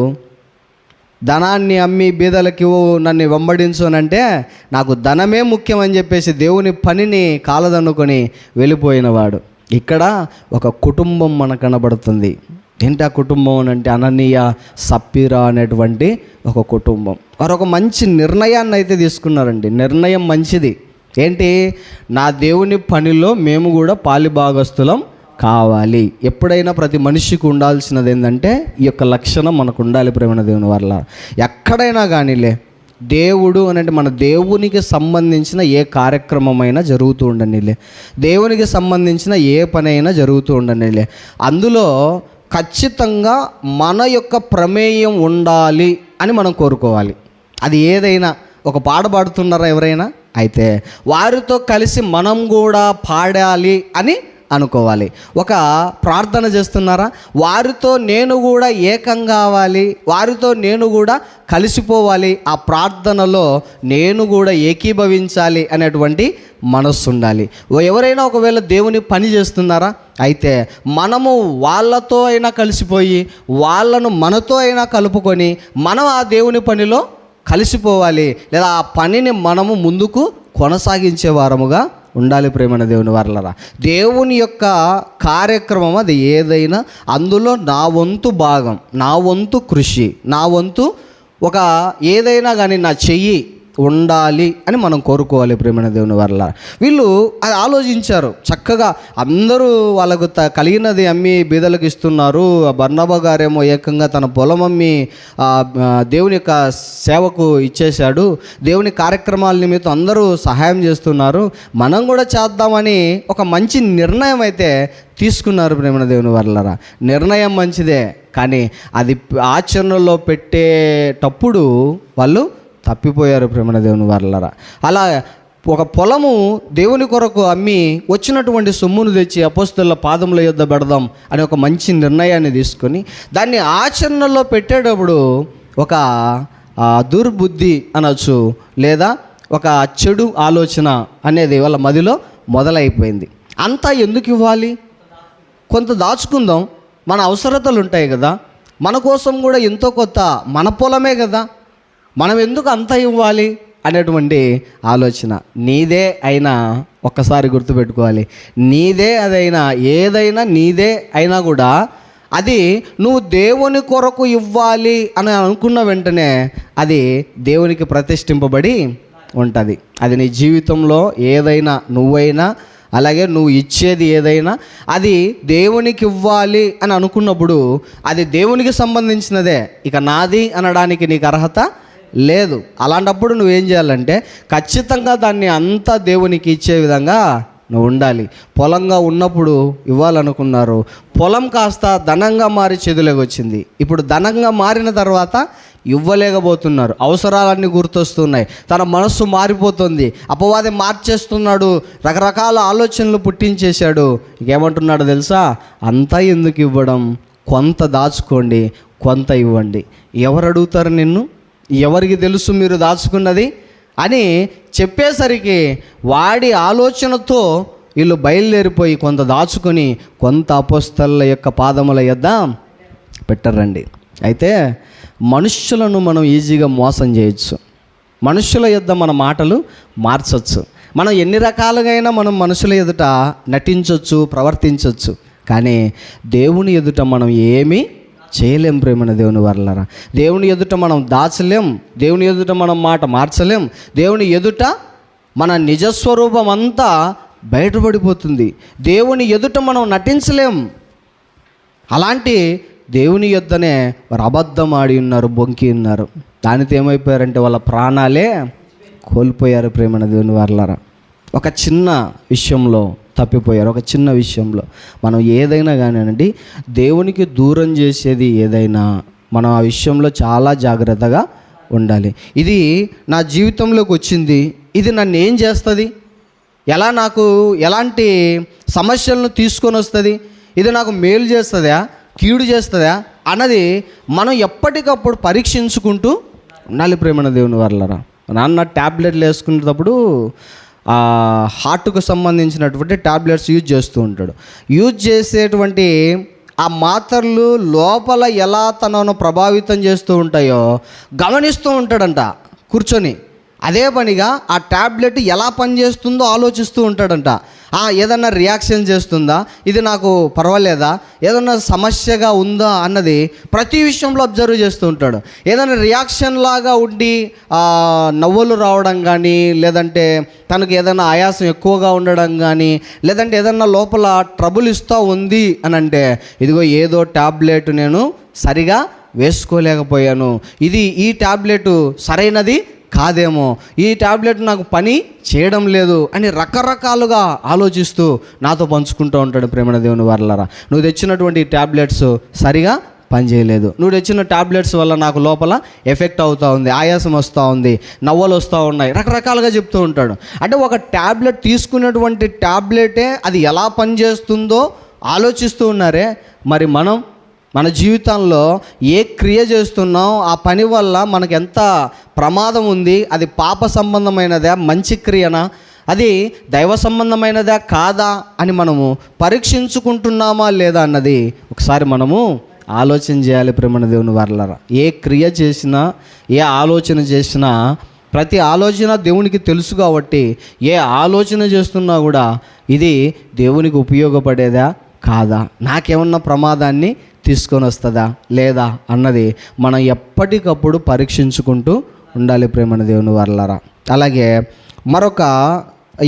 S1: ధనాన్ని అమ్మి బీదలకి నన్ను వెంబడించు అని అంటే, నాకు ధనమే ముఖ్యం అని చెప్పేసి దేవుని పనిని కాలదన్నుకొని వెళ్ళిపోయినవాడు. ఇక్కడ ఒక కుటుంబం మనకు కనబడుతుంది. ఏంటి ఆ కుటుంబం అని అంటే, అననీయ సప్పీరా అనేటువంటి ఒక కుటుంబం. వారు ఒక మంచి నిర్ణయాన్ని అయితే తీసుకున్నారండి. నిర్ణయం మంచిది. ఏంటి? నా దేవుని పనిలో మేము కూడా పాలిభాగస్తులం కావాలి. ఎప్పుడైనా ప్రతి మనిషికి ఉండాల్సినది ఏంటంటే ఈ యొక్క లక్షణం మనకు ఉండాలి. ప్రేమ దేవుని వల్ల ఎక్కడైనా కానీలే, దేవుడు అని అంటే మన దేవునికి సంబంధించిన ఏ కార్యక్రమమైనా జరుగుతూ ఉండనిలే, దేవునికి సంబంధించిన ఏ పని అయినా జరుగుతూ ఉండనిలే, అందులో ఖచ్చితంగా మన యొక్క ప్రమేయం ఉండాలి అని మనం కోరుకోవాలి. అది ఏదైనా, ఒక పాట పాడుతున్నారా ఎవరైనా అయితే వారితో కలిసి మనం కూడా పాడాలి అని అనుకోవాలి. ఒక ప్రార్థన చేస్తున్నారా, వారితో నేను కూడా ఏకం కావాలి, వారితో నేను కూడా కలిసిపోవాలి, ఆ ప్రార్థనలో నేను కూడా ఏకీభవించాలి అనేటువంటి మనస్సు ఉండాలి. ఎవరైనా ఒకవేళ దేవుని పని చేస్తున్నారా అయితే మనము వాళ్ళతో అయినా కలిసిపోయి వాళ్ళను మనతో అయినా కలుపుకొని మనం ఆ దేవుని పనిలో కలిసిపోవాలి, లేదా ఆ పనిని మనము ముందుకు కొనసాగించే వారముగా ఉండాలి. ప్రేమ దేవుని వారలారా, దేవుని యొక్క కార్యక్రమం అది ఏదైనా అందులో నా వంతు భాగం, నా వంతు కృషి, నా వంతు ఒక ఏదైనా కానీ నా చెయ్యి ఉండాలి అని మనం కోరుకోవాలి. ప్రేమ దేవుని వల్ల వీళ్ళు అది ఆలోచించారు చక్కగా. అందరూ వాళ్ళకు కలిగినది అమ్మి బీదలకు ఇస్తున్నారు. బర్నబా గారేమో ఏకంగా తన పొలం అమ్మి దేవుని యొక్క సేవకు ఇచ్చేశాడు. దేవుని కార్యక్రమాల నిమిత్తం అందరూ సహాయం చేస్తున్నారు, మనం కూడా చేద్దామని ఒక మంచి నిర్ణయం అయితే తీసుకున్నారు. ప్రేమ దేవుని వల్లరా, నిర్ణయం మంచిదే, కానీ అది ఆచరణలో పెట్టేటప్పుడు వాళ్ళు తప్పిపోయారు. ప్రేమ దేవుని వారలారా, అలా ఒక పొలము దేవుని కొరకు అమ్మి వచ్చినటువంటి సొమ్మును తెచ్చి అపోస్తలుల పాదముల యొద్ద పెడదాం అని ఒక మంచి నిర్ణయాన్ని తీసుకొని దాన్ని ఆచరణలో పెట్టేటప్పుడు ఒక దుర్బుద్ధి అనొచ్చు, లేదా ఒక చెడు ఆలోచన అనేది వాళ్ళ మదిలో మొదలైపోయింది. అంతా ఎందుకు ఇవ్వాలి, కొంత దాచుకుందాం, మన అవసరతలు ఉంటాయి కదా, మన కోసం కూడా ఎంతో కొత్త మన పొలమే కదా, మనం ఎందుకు అంత ఇవ్వాలి అనేటువంటి ఆలోచన. నీదే అయినా ఒక్కసారి గుర్తుపెట్టుకోవాలి, నీదే అదైనా ఏదైనా నీదే అయినా కూడా అది నువ్వు దేవుని కొరకు ఇవ్వాలి అని అనుకున్న వెంటనే అది దేవునికి ప్రతిష్ఠింపబడి ఉంటుంది. అది నీ జీవితంలో ఏదైనా నువ్వైనా అలాగే నువ్వు ఇచ్చేది ఏదైనా అది దేవునికి ఇవ్వాలి అని అనుకున్నప్పుడు అది దేవునికి సంబంధించినదే, ఇక నాది అనడానికి నీకు అర్హత లేదు. అలాంటప్పుడు నువ్వేం చేయాలంటే ఖచ్చితంగా దాన్ని అంతా దేవునికి ఇచ్చే విధంగా నువ్వు ఉండాలి. పొలంగా ఉన్నప్పుడు ఇవ్వాలనుకున్నారు, పొలం కాస్త ధనంగా మారి చేతులకు వచ్చింది. ఇప్పుడు ధనంగా మారిన తర్వాత ఇవ్వలేకపోతున్నారు, అవసరాలన్నీ గుర్తొస్తున్నాయి, తన మనస్సు మారిపోతుంది, అపవాది మార్చేస్తున్నాడు, రకరకాల ఆలోచనలు పుట్టించేశాడు. ఏమంటున్నాడు తెలుసా, అంతా ఎందుకు ఇవ్వడం, కొంత దాచుకోండి, కొంత ఇవ్వండి. ఎవరు అడుగుతారు నిన్ను, ఎవరికి తెలుసు మీరు దాచుకున్నది అని చెప్పేసరికి వాడి ఆలోచనతో వీళ్ళు బయలుదేరిపోయి కొంత దాచుకొని కొంత అపోస్తలుల యొక్క పాదముల యొద్ద పెట్టరండి. అయితే మనుష్యులను మనం ఈజీగా మోసం చేయొచ్చు, మనుష్యుల యొద్ద మన మాటలు మార్చవచ్చు, మనం ఎన్ని రకాలుగా మనం మనుషుల ఎదుట నటించవచ్చు, ప్రవర్తించవచ్చు, కానీ దేవుని ఎదుట మనం ఏమీ చేయలేం. ప్రేమ దేవుని వల్లరా, దేవుని ఎదుట మనం దాచలేం, దేవుని ఎదుట మనం మాట మార్చలేం, దేవుని ఎదుట మన నిజస్వరూపం అంతా బయటపడిపోతుంది, దేవుని ఎదుట మనం నటించలేం. అలాంటి దేవుని యొద్దనే వారు అబద్ధం ఆడి ఉన్నారు, బొంకి ఉన్నారు. దానితో ఏమైపోయారంటే వాళ్ళ ప్రాణాలే కోల్పోయారు. ప్రేమ దేవుని వల్లరా, ఒక చిన్న విషయంలో తప్పిపోయారు. ఒక చిన్న విషయంలో మనం ఏదైనా కానివ్వండి, దేవునికి దూరం చేసేది ఏదైనా మనం ఆ విషయంలో చాలా జాగ్రత్తగా ఉండాలి. ఇది నా జీవితంలోకి వచ్చింది, ఇది నన్ను ఏం చేస్తుంది, ఎలా నాకు ఎలాంటి సమస్యలను తీసుకొని వస్తుంది, ఇది నాకు మేలు చేస్తుందా కీడు చేస్తుందా అన్నది మనం ఎప్పటికప్పుడు పరీక్షించుకుంటూ ఉండాలి. ప్రేమ దేవుని వల్లరా, నాన్న ట్యాబ్లెట్లు వేసుకునేటప్పుడు హార్ట్కు సంబంధించినటువంటి టాబ్లెట్స్ యూజ్ చేస్తూ ఉంటాడు. యూజ్ చేసేటువంటి ఆ మాత్రలు లోపల ఎలా తనను ప్రభావితం చేస్తూ ఉంటాయో గమనిస్తూ ఉంటాడంట కూర్చొని. అదే పనిగా ఆ ట్యాబ్లెట్ ఎలా పనిచేస్తుందో ఆలోచిస్తూ ఉంటాడంట. ఏదన్నా రియాక్షన్ చేస్తుందా, ఇది నాకు పర్వాలేదా, ఏదన్నా సమస్యగా ఉందా అన్నది ప్రతి విషయంలో అబ్జర్వ్ చేస్తూ ఉంటాడు. ఏదైనా రియాక్షన్ లాగా ఉండి నవ్వులు రావడం కానీ, లేదంటే తనకు ఏదైనా ఆయాసం ఎక్కువగా ఉండడం కానీ, లేదంటే ఏదన్నా లోపల ట్రబుల్ ఇస్తూ ఉంది అని అంటే, ఇదిగో ఏదో ట్యాబ్లెట్ నేను సరిగా వేసుకోలేకపోయాను, ఈ ట్యాబ్లెట్ సరైనది కాదేమో, ఈ ట్యాబ్లెట్ నాకు పని చేయడం లేదు అని రకరకాలుగా ఆలోచిస్తూ నాతో పంచుకుంటూ ఉంటాడు. ప్రేమణ దేవుని వారలారా, నువ్వు తెచ్చినటువంటి ట్యాబ్లెట్స్ సరిగా పనిచేయలేదు, నువ్వు తెచ్చిన ట్యాబ్లెట్స్ వల్ల నాకు లోపల ఎఫెక్ట్ అవుతూ ఉంది, ఆయాసం వస్తూ ఉంది, నవ్వులు వస్తూ ఉన్నాయి, రకరకాలుగా చెప్తూ ఉంటాడు. అంటే ఒక ట్యాబ్లెట్ తీసుకున్నటువంటి ట్యాబ్లెటే అది ఎలా పనిచేస్తుందో ఆలోచిస్తూ ఉన్నారే. మరి మన జీవితంలో ఏ క్రియ చేస్తున్నాం, ఆ పని వల్ల మనకు ఎంత ప్రమాదం ఉంది, అది పాప సంబంధమైనదా, మంచి క్రియనా, అది దైవ సంబంధమైనదా కాదా అని మనము పరీక్షించుకుంటున్నామా లేదా అన్నది ఒకసారి మనము ఆలోచన చేయాలి. ప్రేమణ దేవుని వారలారా, ఏ క్రియ చేసినా, ఏ ఆలోచన చేసినా, ప్రతి ఆలోచన దేవునికి తెలుసు కాబట్టి ఏ ఆలోచన చేస్తున్నా కూడా ఇది దేవునికి ఉపయోగపడేదా కాదా, నాకేమన్నా ప్రమాదాన్ని తీసుకొని వస్తుందా లేదా అన్నది మనం ఎప్పటికప్పుడు పరీక్షించుకుంటూ ఉండాలి. ప్రేమణ దేవుని వారలారా, అలాగే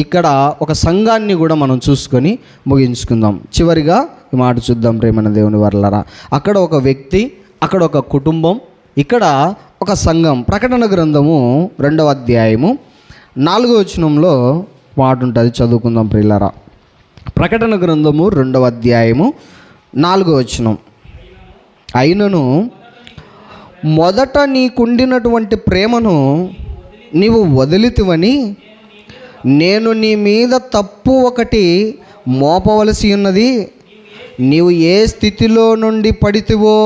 S1: ఇక్కడ ఒక సంఘాన్ని కూడా మనం చూసుకొని ముగించుకుందాం. చివరిగా ఈ మాట చూద్దాం. ప్రేమణ దేవుని వారలారా, అక్కడ ఒక వ్యక్తి, అక్కడ ఒక కుటుంబం, ఇక్కడ ఒక సంఘం. ప్రకటన గ్రంథము 2వ అధ్యాయము 4వ వచనంలో మాట ఉంటుంది, చదువుకుందాం ప్రియులారా. ప్రకటన గ్రంథము 2వ అధ్యాయము 4వ వచనం. అయినను మొదట నీకుండినటువంటి ప్రేమను నీవు వదిలితివని నేను నీ మీద తప్పు ఒకటి మోపవలసి ఉన్నది. నీవు ఏ స్థితిలో నుండి పడితివో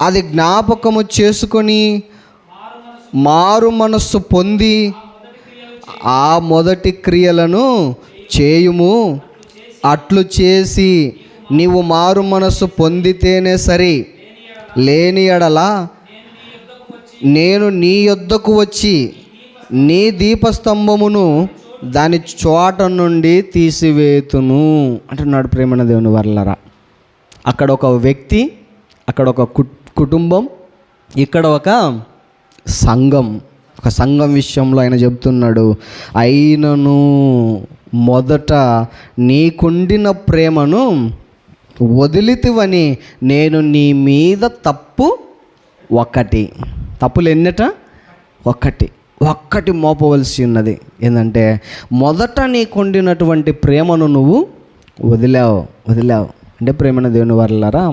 S1: అది జ్ఞాపకము చేసుకొని మారు మనస్సు పొంది ఆ మొదటి క్రియలను చేయుము. అట్లు చేసి నీవు మారు మనస్సు పొందితేనే సరి, లేని ఎడల నేను నీ యొద్దకు వచ్చి నీ దీపస్తంభమును దాని చోట నుండి తీసివేతును అంటున్నాడు. ప్రేమణ దేవుని వారలారా, అక్కడ ఒక వ్యక్తి, అక్కడ ఒక కుటుంబం, ఇక్కడ ఒక సంఘం. ఒక సంఘం విషయంలో ఆయన చెబుతున్నాడు, అయినను మొదట నీకుండిన ప్రేమను వదిలితివని నేను నీ మీద తప్పులు ఎన్నట ఒక్కటి మోపవలసి ఉన్నది. ఏంటంటే మొదట నీకుండినటువంటి ప్రేమను నువ్వు వదిలావు. అంటే ప్రేమణ దేవుని వారలారా,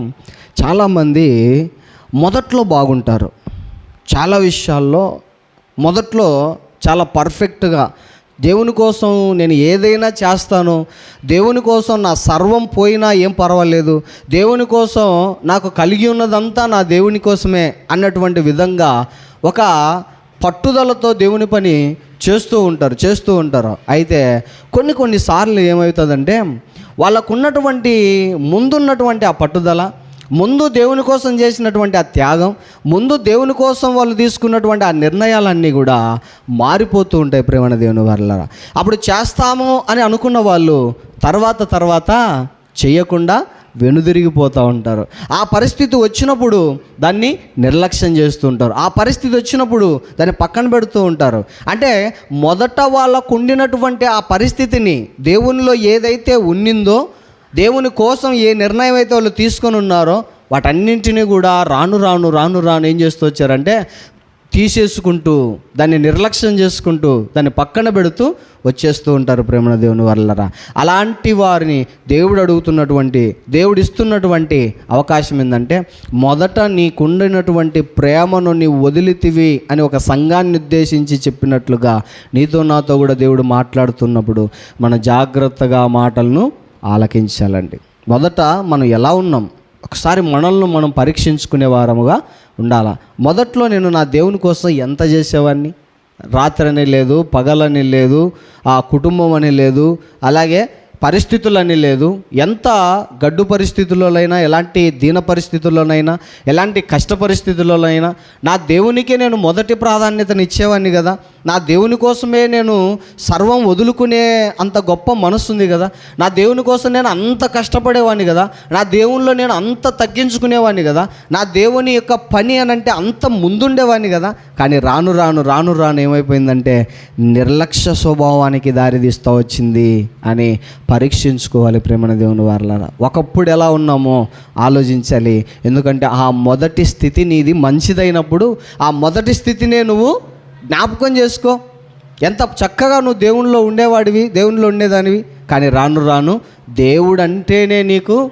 S1: చాలామంది మొదట్లో బాగుంటారు, చాలా విషయాల్లో మొదట్లో చాలా పర్ఫెక్ట్గా, దేవుని కోసం నేను ఏదైనా చేస్తాను, దేవుని కోసం నా సర్వం పోయినా ఏం పర్వాలేదు, దేవుని కోసం నాకు కలిగి ఉన్నదంతా నా దేవుని కోసమే అన్నటువంటి విధంగా ఒక పట్టుదలతో దేవుని పని చేస్తూ ఉంటారు. అయితే కొన్నిసార్లు ఏమవుతుందంటే వాళ్ళకున్నటువంటి ముందున్నటువంటి ఆ పట్టుదల, ముందు దేవుని కోసం చేసినటువంటి ఆ త్యాగం, ముందు దేవుని కోసం వాళ్ళు తీసుకున్నటువంటి ఆ నిర్ణయాలన్నీ కూడా మారిపోతూ ఉంటాయి. ప్రేమణ దేవుని వారలారా, అప్పుడు చేస్తాము అని అనుకున్న వాళ్ళు తర్వాత చేయకుండా వెనుదిరిగిపోతూ ఉంటారు. ఆ పరిస్థితి వచ్చినప్పుడు దాన్ని నిర్లక్ష్యం చేస్తూ ఉంటారు. ఆ పరిస్థితి వచ్చినప్పుడు దాన్ని పక్కన పెడుతూ ఉంటారు. అంటే మొదట వాళ్ళకు ఉండినటువంటి ఆ పరిస్థితిని, దేవునిలో ఏదైతే ఉన్నిందో, దేవుని కోసం ఏ నిర్ణయం అయితే వాళ్ళు తీసుకొని ఉన్నారో వాటన్నింటినీ కూడా రాను ఏం చేస్తూ వచ్చారంటే తీసేసుకుంటూ, దాన్ని నిర్లక్ష్యం చేసుకుంటూ, దాన్ని పక్కన పెడుతూ వచ్చేస్తూ ఉంటారు. ప్రేమణ దేవుని వారలారా, అలాంటి వారిని దేవుడు ఇస్తున్నటువంటి అవకాశం ఏంటంటే, మొదట నీకుండినటువంటి ప్రేమను నీవు వదిలితివి అని ఒక సంఘాన్ని ఉద్దేశించి చెప్పినట్లుగా నీతో నాతో కూడా దేవుడు మాట్లాడుతున్నప్పుడు మన జాగ్రత్తగా మాటలను ఆలకించాలండి. మొదట మనం ఎలా ఉన్నాం ఒకసారి మనల్ని మనం పరీక్షించుకునే వారముగా ఉండాలా. మొదట్లో నేను నా దేవుని కోసం ఎంత చేసేవాడిని, రాత్రి అని లేదు, పగలని లేదు, ఆ కుటుంబం అని లేదు, అలాగే పరిస్థితులని లేదు. ఎంత గడ్డు పరిస్థితుల్లోనైనా, ఎలాంటి దీన పరిస్థితుల్లోనైనా, ఎలాంటి కష్ట పరిస్థితుల్లోనైనా నా దేవునికే నేను మొదటి ప్రాధాన్యతనిచ్చేవాడిని కదా. నా దేవుని కోసమే నేను సర్వం వదులుకునే అంత గొప్ప మనసు ఉంది కదా. నా దేవుని కోసం నేను అంత కష్టపడేవాడిని కదా. నా దేవునిలో నేను అంత తగ్గించుకునేవాడిని కదా. నా దేవుని యొక్క పని అనంటే అంత ముందుండేవాడిని కదా. కానీ రాను రాను ఏమైపోయిందంటే నిర్లక్ష్య స్వభావానికి దారితీస్తూ వచ్చింది అని పరీక్షించుకోవాలి ప్రేమన దేవుని వారలారా. ఒకప్పుడు ఎలా ఉన్నామో ఆలోచించాలి. ఎందుకంటే ఆ మొదటి స్థితి నీది మంచిదైనప్పుడు ఆ మొదటి స్థితినే నువ్వు జ్ఞాపకం చేసుకో. ఎంత చక్కగా నువ్వు దేవునిలో ఉండేవాడివి, దేవునిలో ఉండేదానివి. కానీ రాను దేవుడు అంటేనే నీకు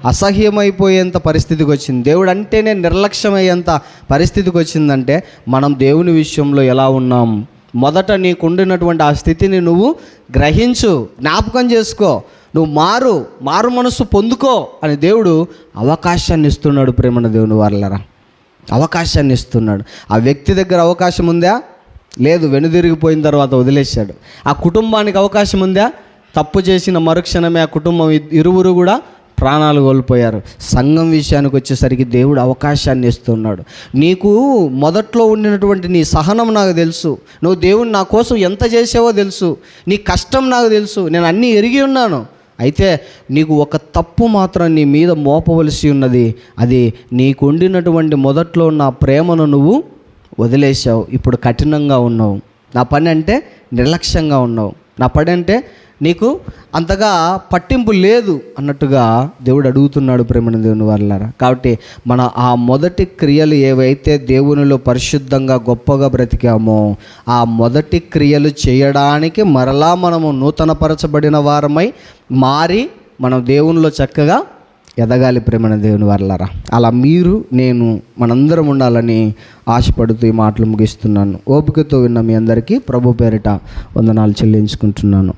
S1: అసహ్యమైపోయేంత పరిస్థితికి వచ్చింది. దేవుడు అంటేనే నిర్లక్ష్యమయ్యేంత పరిస్థితికి వచ్చిందంటే మనం దేవుని విషయంలో ఎలా ఉన్నాం? మొదట నీకు ఉండినటువంటి ఆ స్థితిని నువ్వు గ్రహించు, జ్ఞాపకం చేసుకో, నువ్వు మారు మనసు పొందుకో అని దేవుడు అవకాశాన్ని ఇస్తున్నాడు. ప్రేమన దేవుని వారలారా, అవకాశాన్ని ఇస్తున్నాడు. ఆ వ్యక్తి దగ్గర అవకాశం ఉందా? లేదు, వెనుదిరిగిపోయిన తర్వాత వదిలేశాడు. ఆ కుటుంబానికి అవకాశం ఉందా? తప్పు చేసిన మరుక్షణమే ఆ కుటుంబం ఇరువురు కూడా ప్రాణాలు కోల్పోయారు. సంఘం విషయానికి వచ్చేసరికి దేవుడు అవకాశాన్ని ఇస్తున్నాడు. నీకు మొదట్లో ఉండినటువంటి నీ సహనం నాకు తెలుసు. నువ్వు దేవుడు నా కోసం ఎంత చేసావో తెలుసు. నీ కష్టం నాకు తెలుసు. నేను అన్నీ ఎరిగి ఉన్నాను. అయితే నీకు ఒక తప్పు మాత్రం నీ మీద మోపవలసి ఉన్నది. అది నీకు ఉండినటువంటి మొదట్లో ఉన్న ప్రేమను నువ్వు వదిలేసావు. ఇప్పుడు కఠినంగా ఉన్నావు. నా పని అంటే నిర్లక్ష్యంగా ఉన్నావు. నా పని అంటే నీకు అంతగా పట్టింపు లేదు అన్నట్టుగా దేవుడు అడుగుతున్నాడు ప్రేమణ దేవుని వారలారా. కాబట్టి మన ఆ మొదటి క్రియలు ఏవైతే దేవునిలో పరిశుద్ధంగా గొప్పగా బ్రతికామో ఆ మొదటి క్రియలు చేయడానికి మరలా మనము నూతనపరచబడిన వారమై మారి మనం దేవునిలో చక్కగా ఎదగాలి ప్రేమణ దేవుని వారలారా. అలా మీరు నేను మనందరం ఉండాలని ఆశపడుతూ ఈ మాటలు ముగిస్తున్నాను. ఓపికతో విన్న మీ అందరికీ ప్రభు పేరిట వందనాలు చెల్లించుకుంటున్నాను.